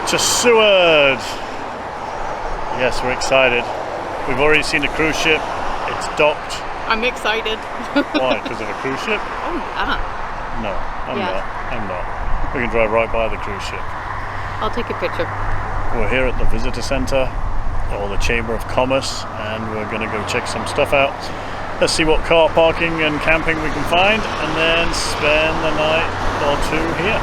to Seward. Yes, we're excited. We've already seen a cruise ship. It's docked. I'm excited. Why? Because of a cruise ship? Oh, yeah. No, I'm Yes. not. I'm not. We can drive right by the cruise ship. I'll take a picture. We're here at the visitor center, or the Chamber of Commerce, and we're going to go check some stuff out. Let's see what car parking and camping we can find, and then spend the night or two here.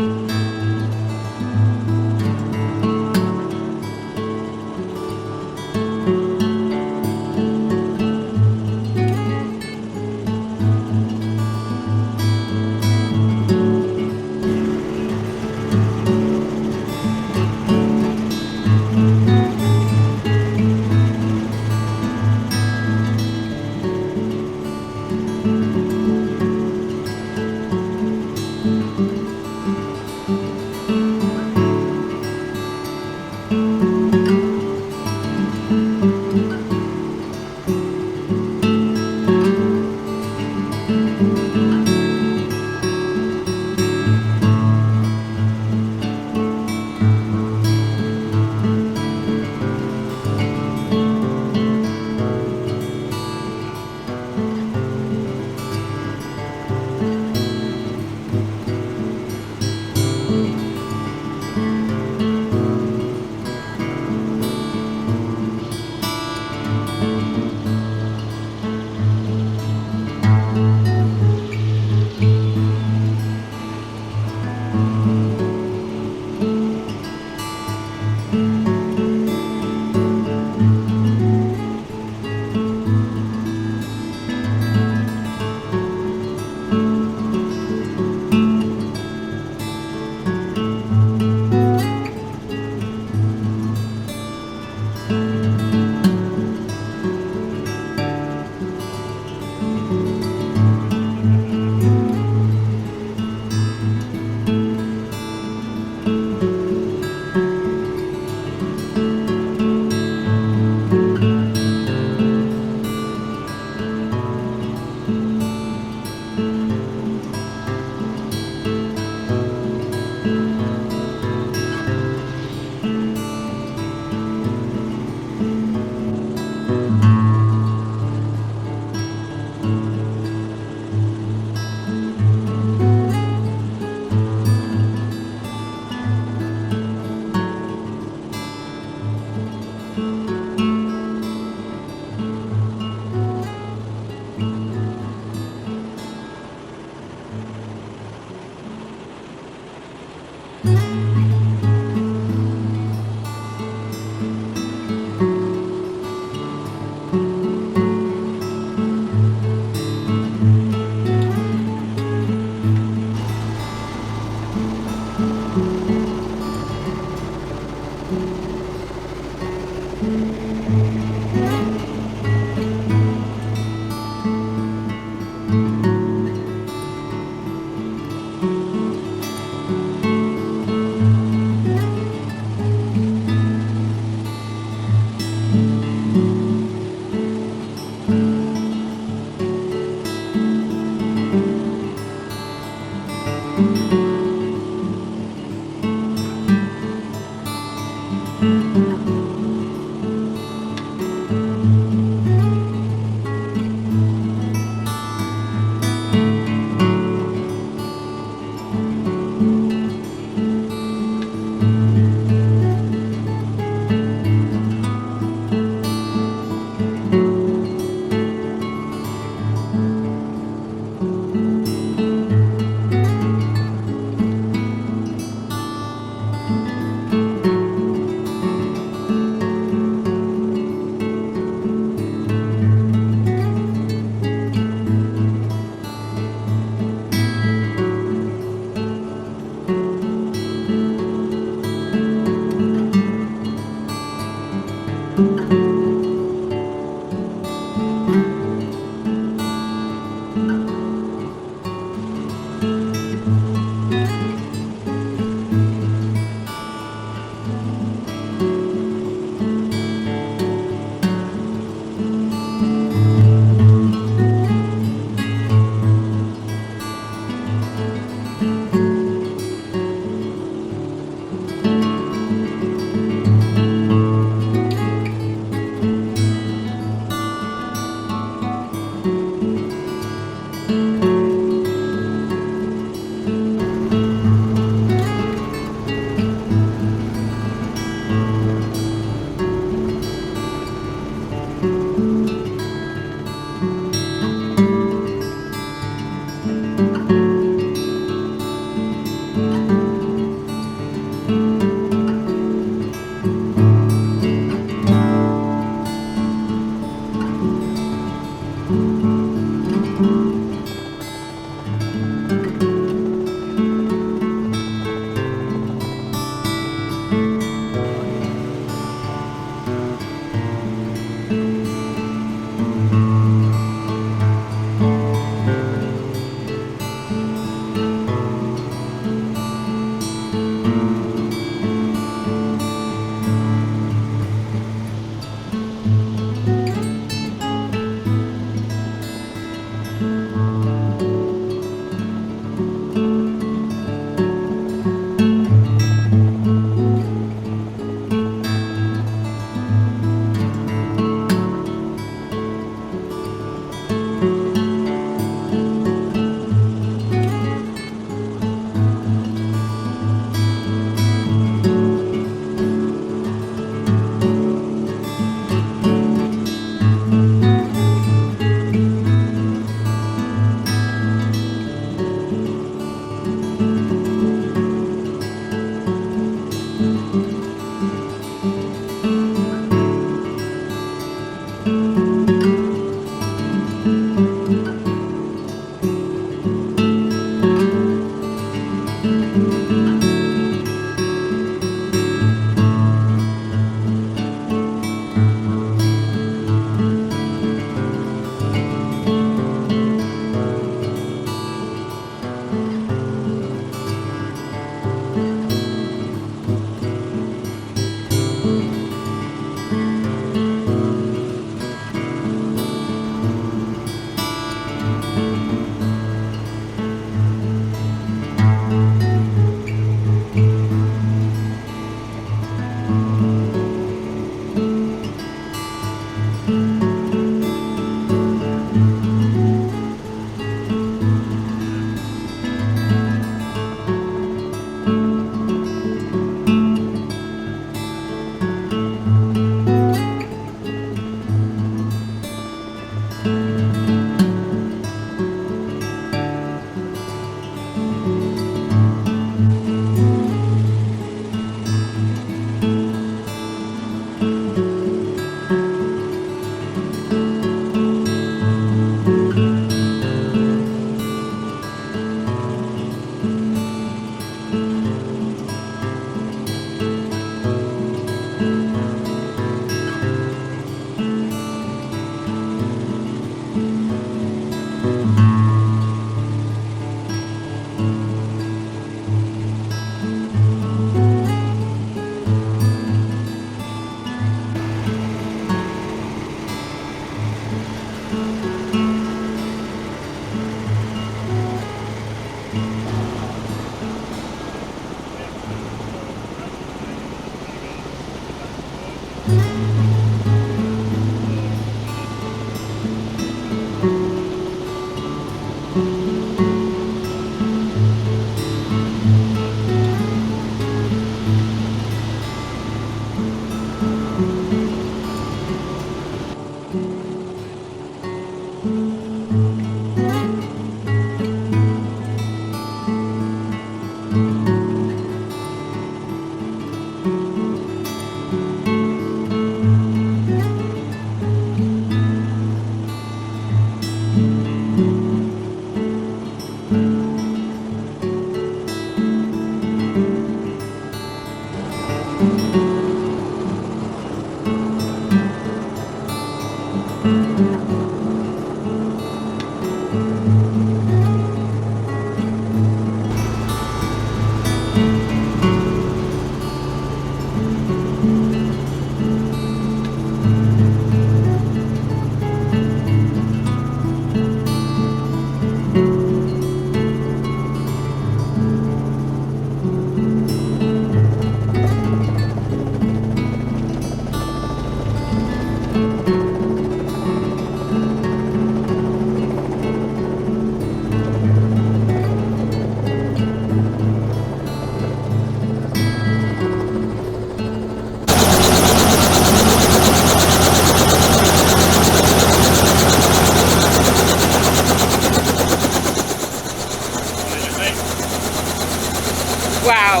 Wow.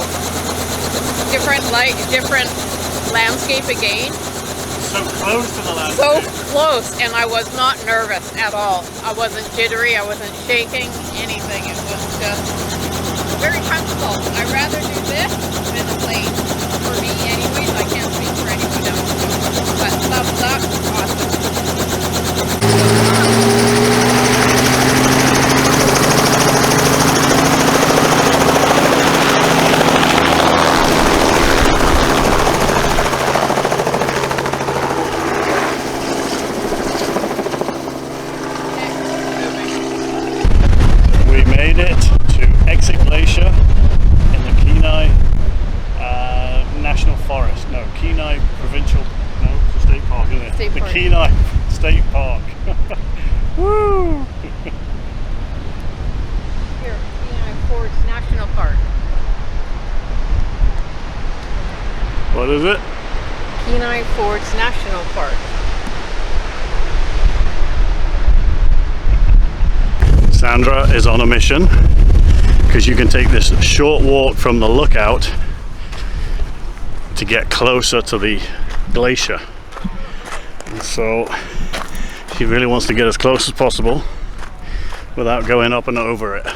Different light, different landscape again. So close to the landscape. So close, and I was not nervous at all. I wasn't jittery, I wasn't shaking, anything. It was just very comfortable. I'd rather do this than a plane. For me anyways, I can't speak for anyone else. But thumbs up, awesome. We made it to Exit Glacier in the Kenai National Forest. No, Kenai Provincial. No, it's a state park, isn't it? State the park. Kenai State Park. Woo! Here, Kenai Forest National Park. What is it? Kenai Forest National Park. Sandra is on a mission because you can take this short walk from the lookout to get closer to the glacier. And so she really wants to get as close as possible without going up and over it.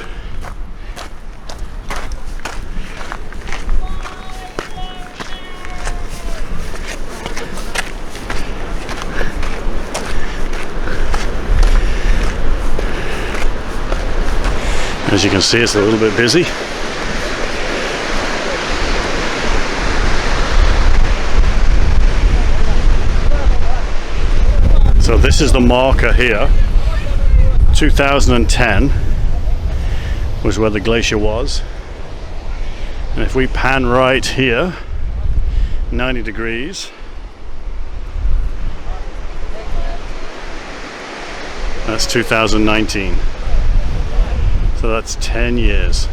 As you can see, it's a little bit busy. So this is the marker here. 2010 was where the glacier was. And if we pan right here, 90 degrees, that's 2019. So that's 10 years.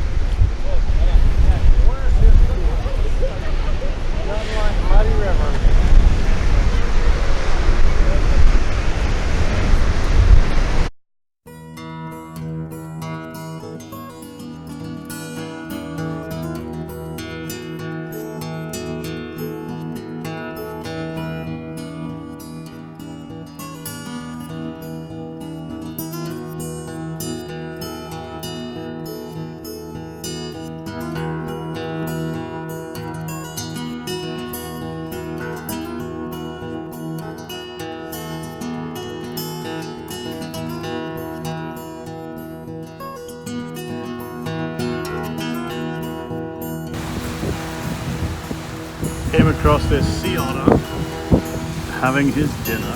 Came across this sea otter having his dinner.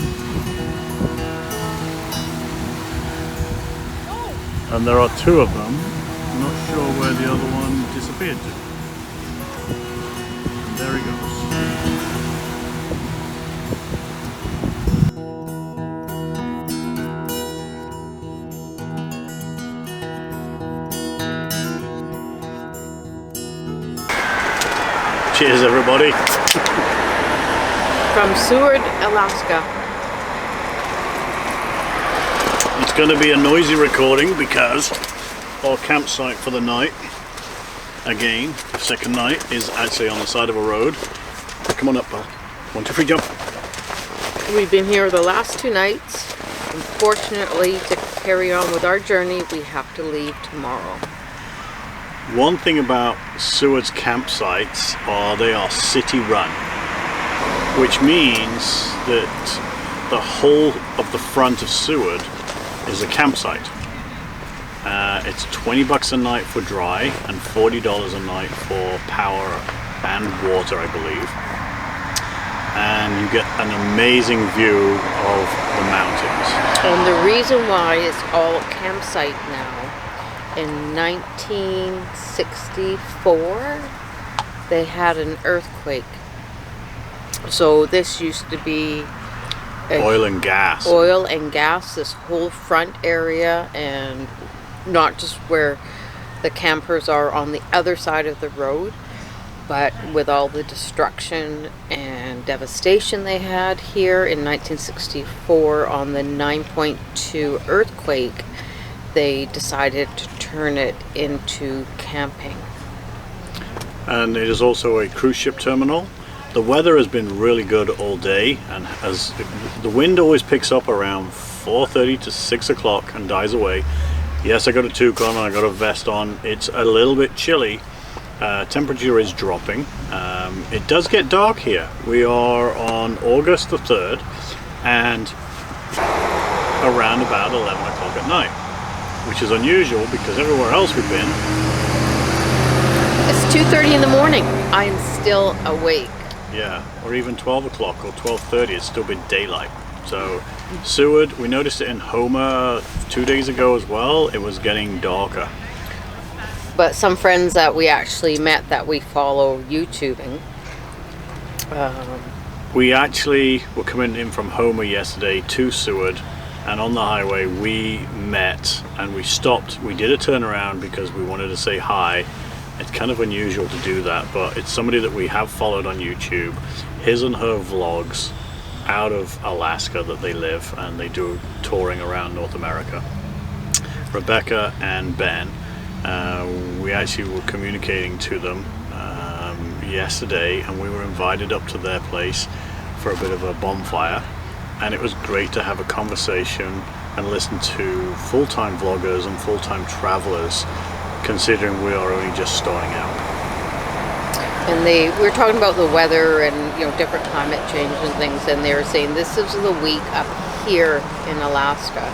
And there are two of them. I'm not sure where the other one disappeared to. And there he goes. Cheers, everybody. From Seward, Alaska. It's going to be a noisy recording because our campsite for the night, again, the second night, is actually on the side of a road. Come on up, pal. 1, 2, 3, jump. We've been here the last 2 nights. Unfortunately, to carry on with our journey, we have to leave tomorrow. One thing about Seward's campsites are they are city run, which means that the whole of the front of Seward is a campsite. It's $20 a night for dry and $40 a night for power and water, I believe. And you get an amazing view of the mountains. And the reason why it's all campsite now, in 1964, they had an earthquake. So this used to be Oil and gas. Oil and gas, this whole front area, and not just where the campers are on the other side of the road, but with all the destruction and devastation they had here in 1964 on the 9.2 earthquake, they decided to turn it into camping. And it is also a cruise ship terminal. The weather has been really good all day, and as the wind always picks up around 4:30 to 6 o'clock and dies away. Yes, I got a toque on and I got a vest on. It's a little bit chilly. Temperature is dropping. It does get dark here. We are on August the 3rd and around about 11 o'clock at night, which is unusual because everywhere else we've been, It's 2:30 in the morning. I am still awake. yeah, or even 12 o'clock or 12:30, it's still been daylight. So Seward, we noticed it in Homer 2 days ago as well. It was getting darker. But some friends that we actually met that we follow YouTubing, We actually were coming in from Homer yesterday to Seward, and on the highway we met and we stopped. We did a turnaround because we wanted to say hi. It's kind of unusual to do that, but it's somebody that we have followed on YouTube. His and her vlogs out of Alaska that they live, and they do touring around North America. Rebecca and Ben, we actually were communicating to them yesterday, and we were invited up to their place for a bit of a bonfire, and it was great to have a conversation and listen to full-time vloggers and full-time travelers, considering we are only just starting out. and we were talking about the weather and different climate change and things, and they were saying this is the week up here in Alaska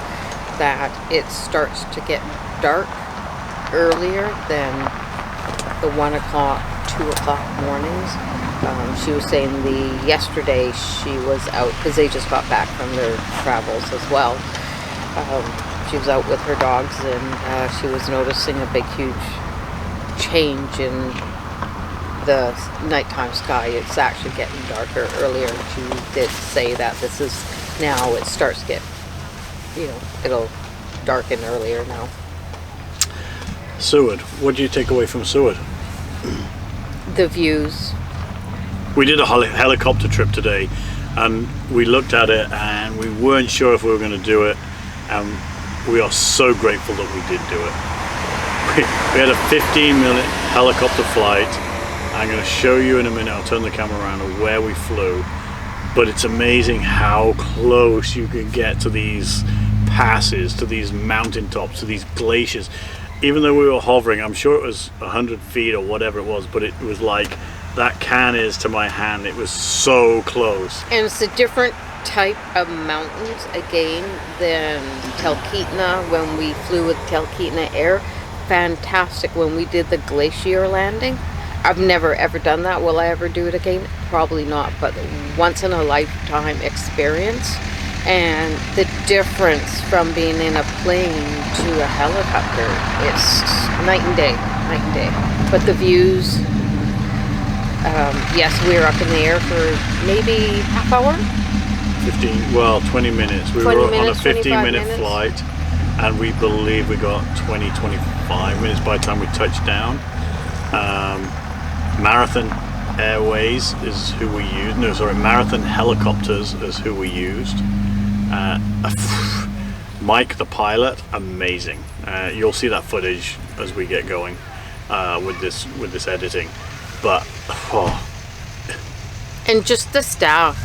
that it starts to get dark earlier than the 1 o'clock, 2 o'clock mornings. She was saying yesterday she was out because they just got back from their travels as well. She was out with her dogs, and she was noticing a big, huge change in the nighttime sky. It's actually getting darker earlier. She did say that this is now, it starts to get, it'll darken earlier now. Seward, what do you take away from Seward? The views. We did a helicopter trip today, and we looked at it and we weren't sure if we were going to do it, and we are so grateful that we did do it. We had a 15-minute helicopter flight. I'm going to show you in a minute, I'll turn the camera around, of where we flew, but it's amazing how close you can get to these passes, to these mountaintops, to these glaciers. Even though we were hovering, I'm sure it was 100 feet or whatever it was, but it was like that can is to my hand. It was so close. And it's a different type of mountains again than Talkeetna. When we flew with Talkeetna Air, fantastic. When we did the glacier landing, I've never ever done that. Will I ever do it again? Probably not, but once in a lifetime experience. And the difference from being in a plane to a helicopter, it's night and day, night and day. But the views, yes, we were up in the air for maybe half hour? 20 minutes. We were on a 15-minute flight, and we believe we got 25 minutes by the time we touched down. Marathon Airways is who we used. No, sorry, Marathon Helicopters is who we used. Mike, the pilot, amazing. You'll see that footage as we get going with this editing. But and just the staff,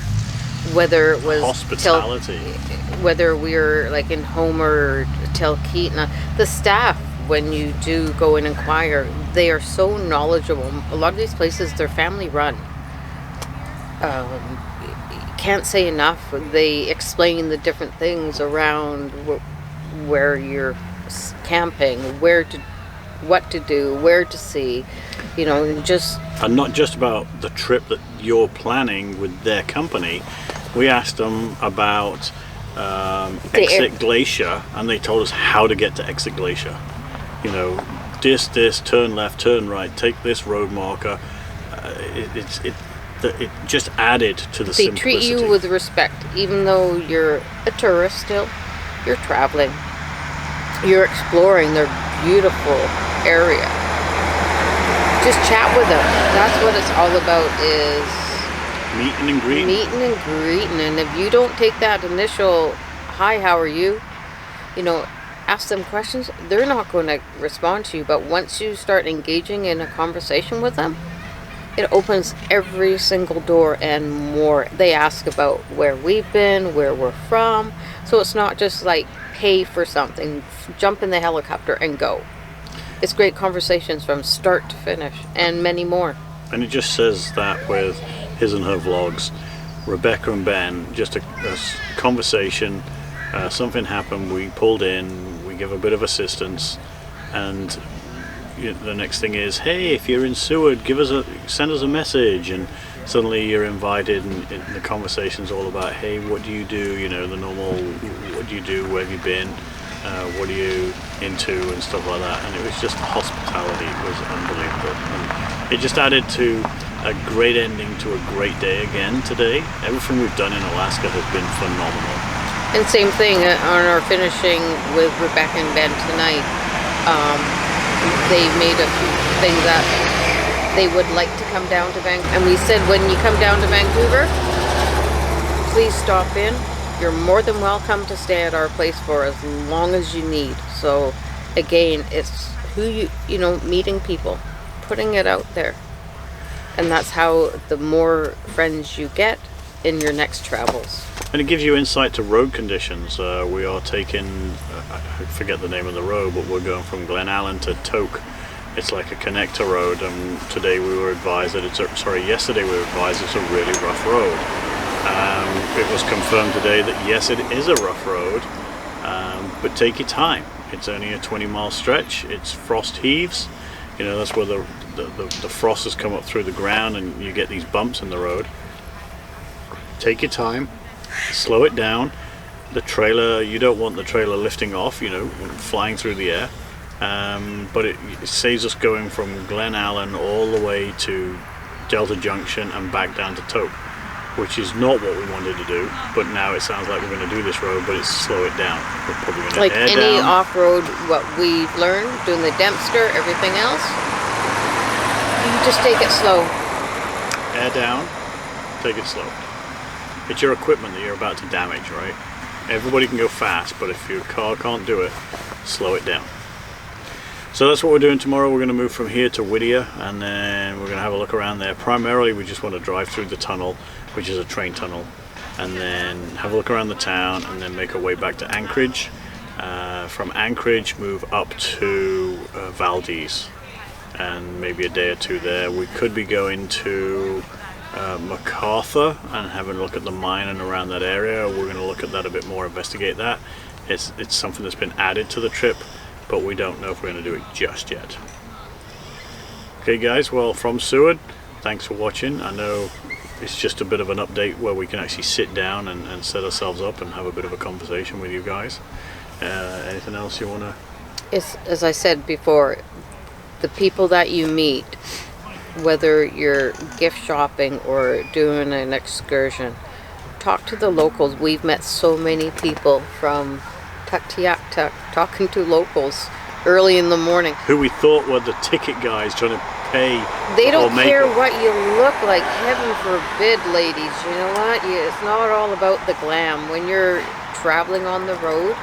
whether it was hospitality, whether we were like in Homer or Talkeetna, the staff, when you do go and inquire, they are so knowledgeable. A lot of these places, they're family run. Can't say enough. They explain the different things around where you're camping, what to do, where to see, and not just about the trip that you're planning with their company. We asked them about Exit Glacier, and they told us how to get to Exit Glacier. This, turn left, turn right, take this road marker. It just added to the simplicity. They treat you with respect, even though you're a tourist still. You're traveling. You're exploring their beautiful area. Just chat with them. That's what it's all about, is meeting and greeting. And if you don't take that initial, hi, how are you? Ask them questions. They're not going to respond to you. But once you start engaging in a conversation with them, it opens every single door and more. They ask about where we've been, where we're from. So it's not just like pay for something, jump in the helicopter and go. It's great conversations from start to finish, and many more. And it just says that with his and her vlogs, Rebecca and Ben, just a conversation, something happened, we pulled in, we give a bit of assistance, and the next thing is, hey, if you're in Seward, send us a message, and suddenly you're invited, and the conversation's all about, hey, what do you do? The normal, what do you do? Where have you been? What are you into? And stuff like that. And it was just hospitality. It was unbelievable. And it just added to a great ending to a great day again today. Everything we've done in Alaska has been phenomenal. And same thing on our finishing with Rebecca and Ben tonight. They made a thing that they would like to come down to Vancouver. And we said, when you come down to Vancouver, please stop in. You're more than welcome to stay at our place for as long as you need. So again, it's who meeting people, putting it out there. And that's how the more friends you get in your next travels. And it gives you insight to road conditions. We are taking, I forget the name of the road, but we're going from Glen Allen to Toke. It's like a connector road, and yesterday we were advised it's a really rough road. It was confirmed today that yes, it is a rough road, but take your time. It's only a 20-mile stretch. It's frost heaves. That's where the frost has come up through the ground, and you get these bumps in the road. Take your time, slow it down. The trailer, you don't want the trailer lifting off, flying through the air. But it saves us going from Glen Allen all the way to Delta Junction and back down to Toke, which is not what we wanted to do. But now it sounds like we're going to do this road, but it's slow it down. We're probably going to like any off-road, what we've learned doing the Dempster, everything else, you just take it slow. Air down, take it slow. It's your equipment that you're about to damage, right? Everybody can go fast, but if your car can't do it, slow it down. So that's what we're doing tomorrow. We're going to move from here to Whittier, and then we're going to have a look around there. Primarily, we just want to drive through the tunnel, which is a train tunnel, and then have a look around the town, and then make our way back to Anchorage. From Anchorage, move up to Valdez, and maybe a day or two there. We could be going to MacArthur and having a look at the mine and around that area. We're going to look at that a bit more, investigate that. It's something that's been added to the trip, but we don't know if we're going to do it just yet. Okay guys, well, from Seward, thanks for watching. I know it's just a bit of an update where we can actually sit down and set ourselves up and have a bit of a conversation with you guys. Anything else you want to? It's, as I said before, the people that you meet, whether you're gift shopping or doing an excursion, talk to the locals. We've met so many people from Tuktoyaktuk talking to locals early in the morning. Who we thought were the ticket guys trying to pay. They or don't make care it. what you look like. Heaven forbid, ladies. You know what? It's not all about the glam. When you're traveling on the road,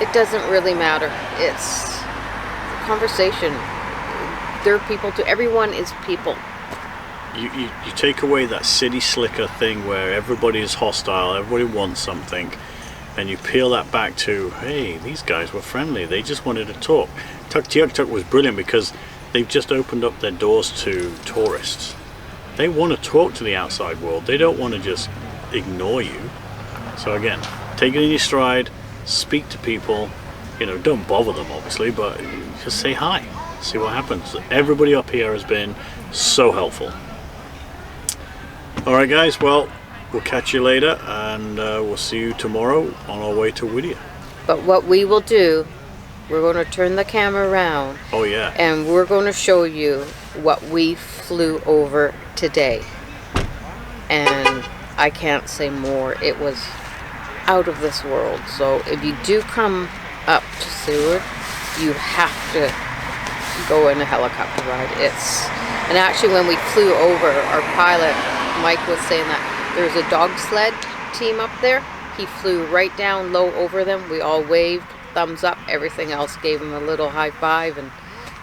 it doesn't really matter. It's a conversation. They're people too. Everyone is people. You take away that city slicker thing where everybody is hostile, everybody wants something, and you peel that back to, hey, these guys were friendly, they just wanted to talk. Tuktoyaktuk was brilliant because they've just opened up their doors to tourists. They want to talk to the outside world, they don't want to just ignore you. So again, take it in your stride, speak to people, you know, don't bother them obviously, but just say hi, see what happens. Everybody up here has been so helpful. Alright guys, well, we'll catch you later, and we'll see you tomorrow on our way to Whittier. But what we will do, we're going to turn the camera around. Oh yeah. And we're going to show you what we flew over today. And I can't say more. It was out of this world. So if you do come up to Seward, you have to go in a helicopter ride. And actually when we flew over, our pilot Mike was saying that there's a dog sled team up there. He flew right down low over them. We all waved, thumbs up. Everything else gave him a little high five and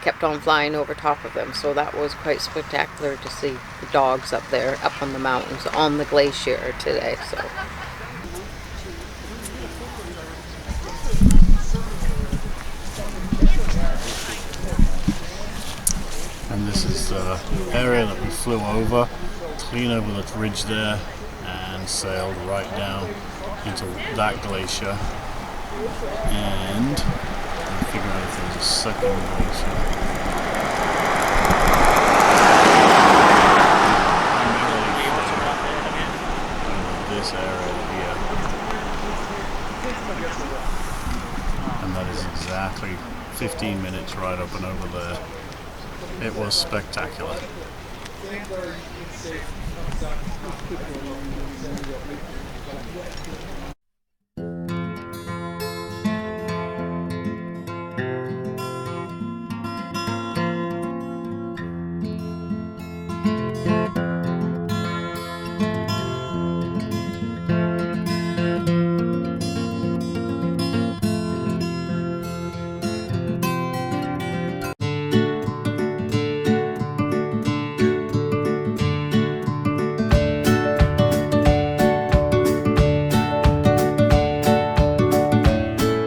kept on flying over top of them. So that was quite spectacular to see the dogs up there, up on the mountains, on the glacier today. So. And this is the area that we flew over, clean over the ridge there, and sailed right down into that glacier. And I figure out if there's a second glacier. This area here. And that is exactly 15 minutes right up and over there. It was spectacular.